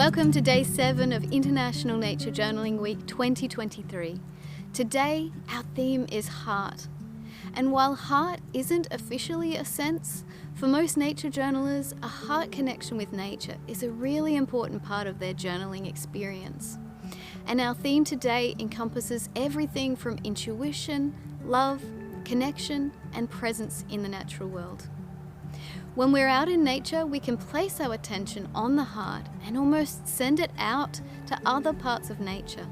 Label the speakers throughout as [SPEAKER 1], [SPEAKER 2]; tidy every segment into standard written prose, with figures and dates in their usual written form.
[SPEAKER 1] Welcome to Day 7 of International Nature Journaling Week 2023. Today, our theme is heart. And while heart isn't officially a sense, for most nature journalers, a heart connection with nature is a really important part of their journaling experience. And our theme today encompasses everything from intuition, love, connection, and presence in the natural world. When we're out in nature, we can place our attention on the heart and almost send it out to other parts of nature,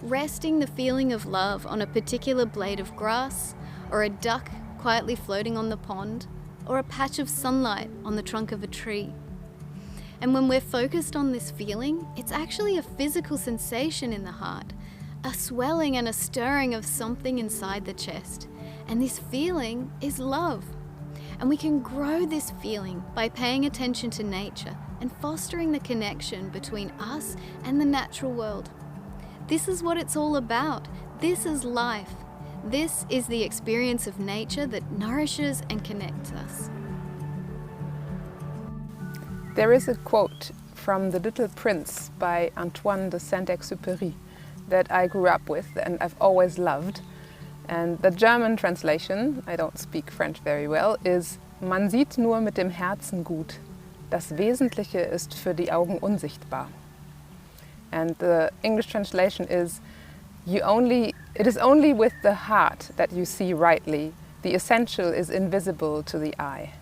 [SPEAKER 1] resting the feeling of love on a particular blade of grass, or a duck quietly floating on the pond, or a patch of sunlight on the trunk of a tree. And when we're focused on this feeling, it's actually a physical sensation in the heart, a swelling and a stirring of something inside the chest. And this feeling is love. And we can grow this feeling by paying attention to nature and fostering the connection between us and the natural world. This is what it's all about. This is life. This is the experience of nature that nourishes and connects us.
[SPEAKER 2] There is a quote from The Little Prince by Antoine de Saint-Exupéry that I grew up with and I've always loved. And the German translation, I don't speak French very well, is Man sieht nur mit dem Herzen gut. Das Wesentliche ist für die Augen unsichtbar. And the English translation is it is only with the heart that you see rightly. The essential is invisible to the eye.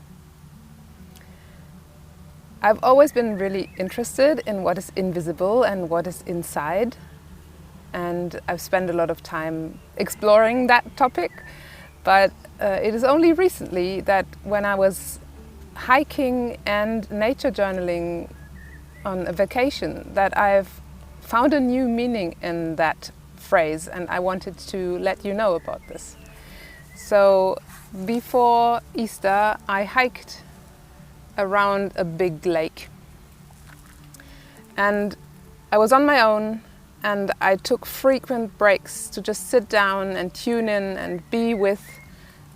[SPEAKER 2] I've always been really interested in what is invisible and what is inside. And I've spent a lot of time exploring that topic, but it is only recently that when I was hiking and nature journaling on a vacation that I've found a new meaning in that phrase, and I wanted to let you know about this. So before Easter I hiked around a big lake and I was on my own. And I took frequent breaks to just sit down and tune in and be with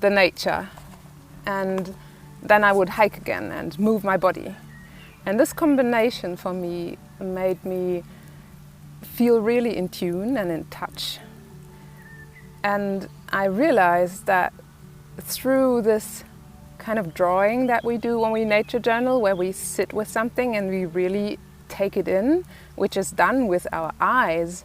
[SPEAKER 2] the nature. And then I would hike again and move my body. And this combination for me made me feel really in tune and in touch. And I realized that through this kind of drawing that we do when we nature journal, where we sit with something and we really take it in, which is done with our eyes,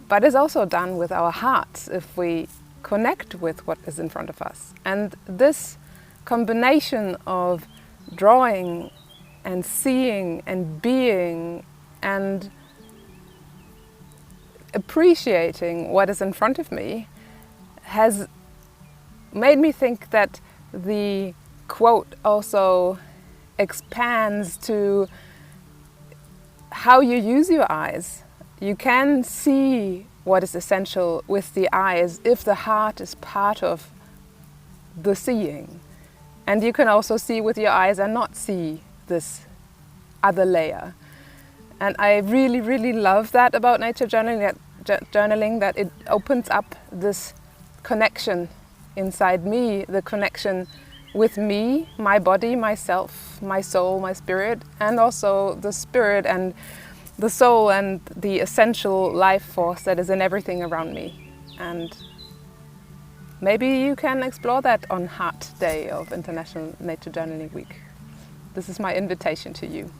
[SPEAKER 2] but is also done with our hearts if we connect with what is in front of us. And this combination of drawing and seeing and being and appreciating what is in front of me has made me think that the quote also expands to how you use your eyes. You can see what is essential with the eyes if the heart is part of the seeing. And you can also see with your eyes and not see this other layer. And I really, really love that about nature journaling, that it opens up this connection inside me, the connection with me, my body, myself, my soul, my spirit, and also the spirit and the soul and the essential life force that is in everything around me. And maybe you can explore that on Heart Day of International Nature Journaling Week. This is my invitation to you.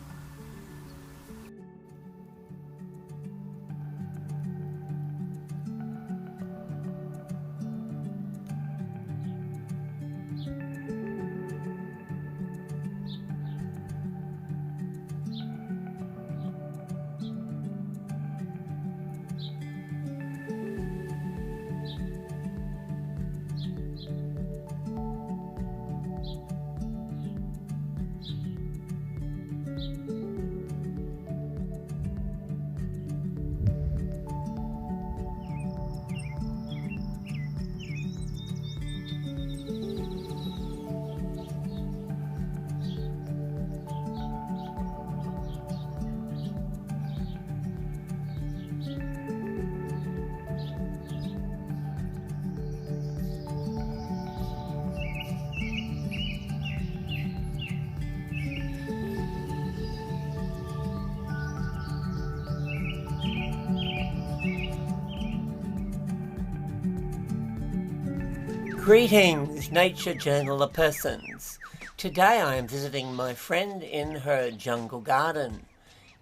[SPEAKER 3] Greetings, Nature Journaler persons. Today I am visiting my friend in her jungle garden.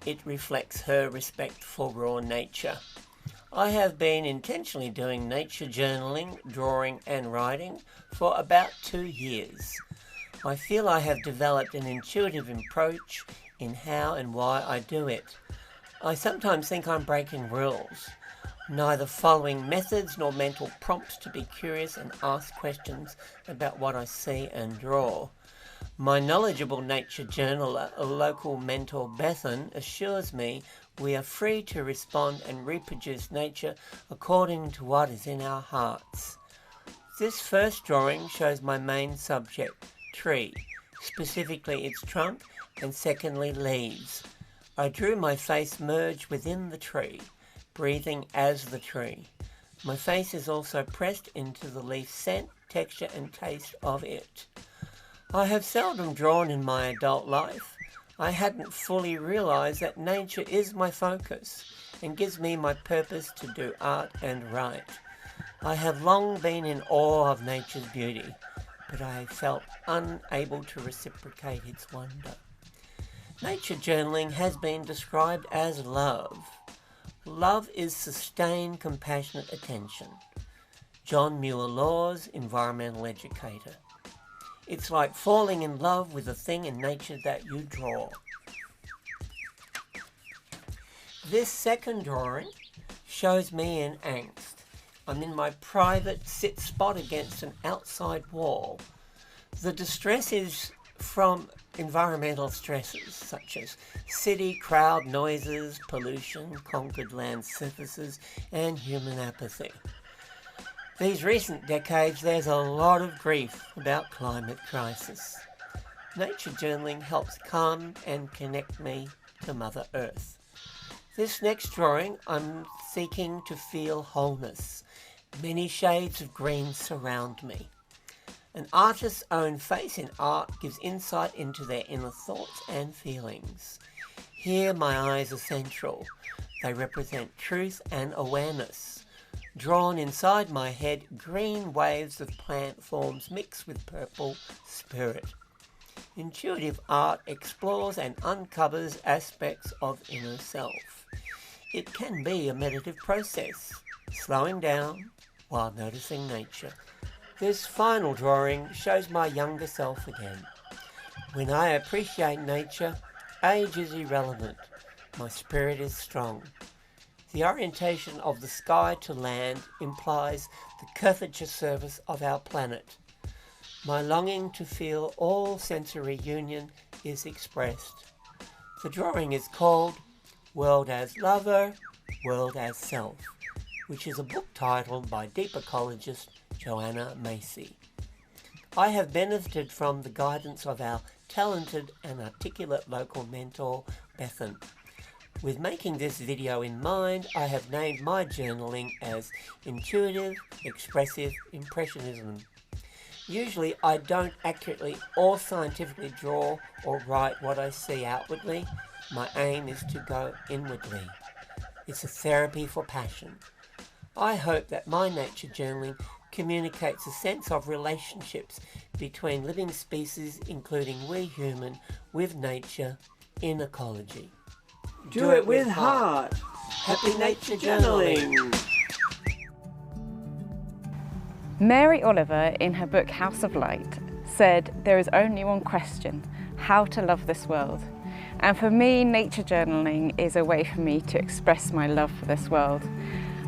[SPEAKER 3] It reflects her respect for raw nature. I have been intentionally doing nature journaling, drawing and writing for about 2 years. I feel I have developed an intuitive approach in how and why I do it. I sometimes think I'm breaking rules, neither following methods nor mental prompts to be curious and ask questions about what I see and draw. My knowledgeable nature journaler, a local mentor Bethan, assures me we are free to respond and reproduce nature according to what is in our hearts. This first drawing shows my main subject, tree, specifically its trunk, and secondly leaves. I drew my face merged within the tree, breathing as the tree. My face is also pressed into the leaf scent, texture and taste of it. I have seldom drawn in my adult life. I hadn't fully realised that nature is my focus and gives me my purpose to do art and write. I have long been in awe of nature's beauty, but I felt unable to reciprocate its wonder. Nature journaling has been described as love. Love is sustained, compassionate attention. John Muir-Laws, environmental educator. It's like falling in love with a thing in nature that you draw. This second drawing shows me in angst. I'm in my private sit spot against an outside wall. The distress is from environmental stresses such as city crowd noises, pollution, conquered land surfaces, and human apathy. These recent decades, there's a lot of grief about climate crisis. Nature journaling helps calm and connect me to Mother Earth. This next drawing, I'm seeking to feel wholeness. Many shades of green surround me. An artist's own face in art gives insight into their inner thoughts and feelings. Here my eyes are central. They represent truth and awareness. Drawn inside my head, green waves of plant forms mix with purple spirit. Intuitive art explores and uncovers aspects of inner self. It can be a meditative process, slowing down while noticing nature. This final drawing shows my younger self again. When I appreciate nature, age is irrelevant. My spirit is strong. The orientation of the sky to land implies the curvature surface of our planet. My longing to feel all sensory union is expressed. The drawing is called World as Lover, World as Self, which is a book title by deep ecologist Joanna Macy. I have benefited from the guidance of our talented and articulate local mentor, Bethan. With making this video in mind, I have named my journaling as Intuitive Expressive Impressionism. Usually I don't accurately or scientifically draw or write what I see outwardly. My aim is to go inwardly. It's a therapy for passion. I hope that my nature journaling communicates a sense of relationships between living species, including we human, with nature, in ecology.
[SPEAKER 4] Do it with heart.
[SPEAKER 3] Happy nature journaling.
[SPEAKER 2] Mary Oliver, in her book House of Light, said there is only one question: how to love this world. And for me, nature journaling is a way for me to express my love for this world.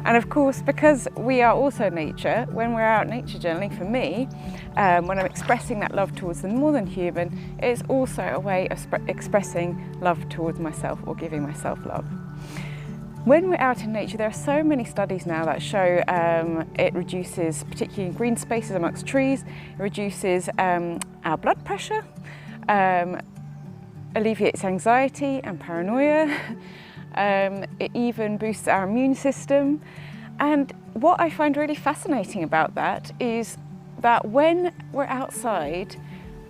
[SPEAKER 2] And of course, because we are also nature, when we're out nature journaling, for me, when I'm expressing that love towards the more than human, it's also a way of expressing love towards myself or giving myself love. When we're out in nature, there are so many studies now that show it reduces, particularly in green spaces amongst trees, it reduces our blood pressure, alleviates anxiety and paranoia. It even boosts our immune system. And what I find really fascinating about that is that when we're outside,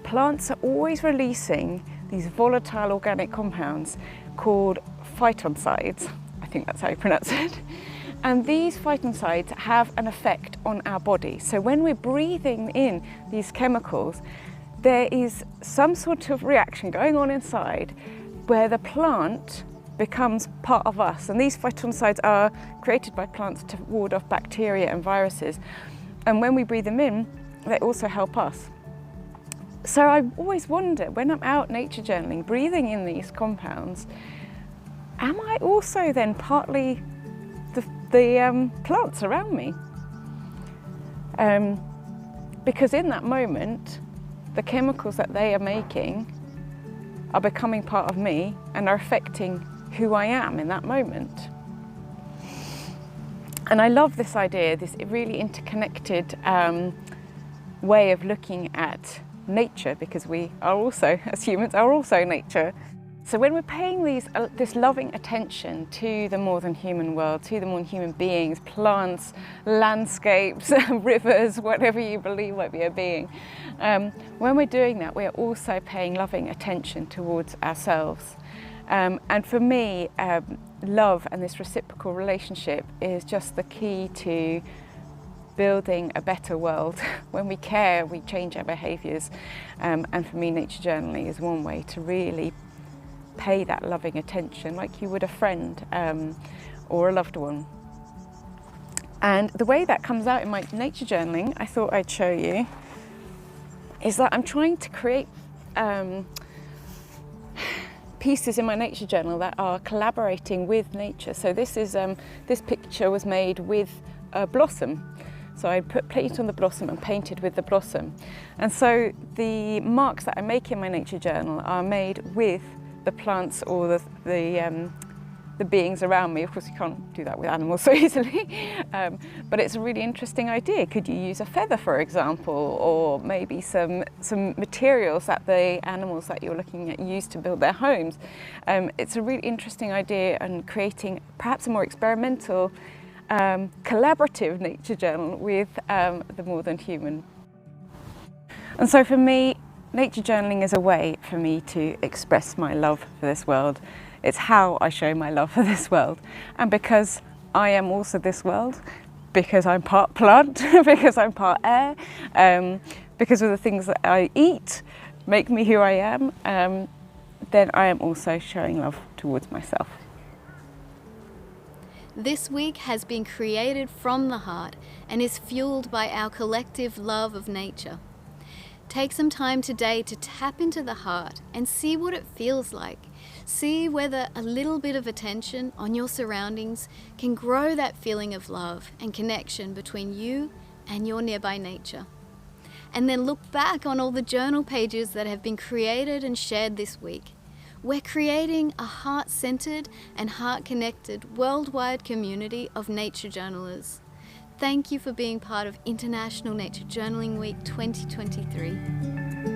[SPEAKER 2] plants are always releasing these volatile organic compounds called phytoncides. I think that's how you pronounce it. And these phytoncides have an effect on our body. So when we're breathing in these chemicals, there is some sort of reaction going on inside where the plant becomes part of us. And these phytoncides are created by plants to ward off bacteria and viruses. And when we breathe them in, they also help us. So I always wonder, when I'm out nature journaling, breathing in these compounds, am I also then partly the plants around me? Because in that moment, the chemicals that they are making are becoming part of me and are affecting who I am in that moment. And I love this idea, this really interconnected way of looking at nature, because we are also, as humans, are also nature. So when we're paying this loving attention to the more than human world, to the more than human beings, plants, landscapes, rivers, whatever you believe might be a being, when we're doing that, we are also paying loving attention towards ourselves. And for me, love and this reciprocal relationship is just the key to building a better world. When we care, we change our behaviours. And for me, nature journaling is one way to really pay that loving attention like you would a friend or a loved one. And the way that comes out in my nature journaling, I thought I'd show you, is that I'm trying to create pieces in my nature journal that are collaborating with nature. So this is this picture was made with a blossom. So I put paint on the blossom and painted with the blossom. And so the marks that I make in my nature journal are made with the plants or the beings around me. Of course, you can't do that with animals so easily, but it's a really interesting idea. Could you use a feather, for example, or maybe some materials that the animals that you're looking at use to build their homes? It's a really interesting idea, and creating perhaps a more experimental, collaborative nature journal with the more than human. And so for me, nature journaling is a way for me to express my love for this world. It's how I show my love for this world. And because I am also this world, because I'm part plant, because I'm part air, because of the things that I eat make me who I am, then I am also showing love towards myself.
[SPEAKER 1] This week has been created from the heart and is fueled by our collective love of nature. Take some time today to tap into the heart and see what it feels like. See whether a little bit of attention on your surroundings can grow that feeling of love and connection between you and your nearby nature. And then look back on all the journal pages that have been created and shared this week. We're creating a heart-centered and heart-connected worldwide community of nature journalers. Thank you for being part of International Nature Journaling Week 2023.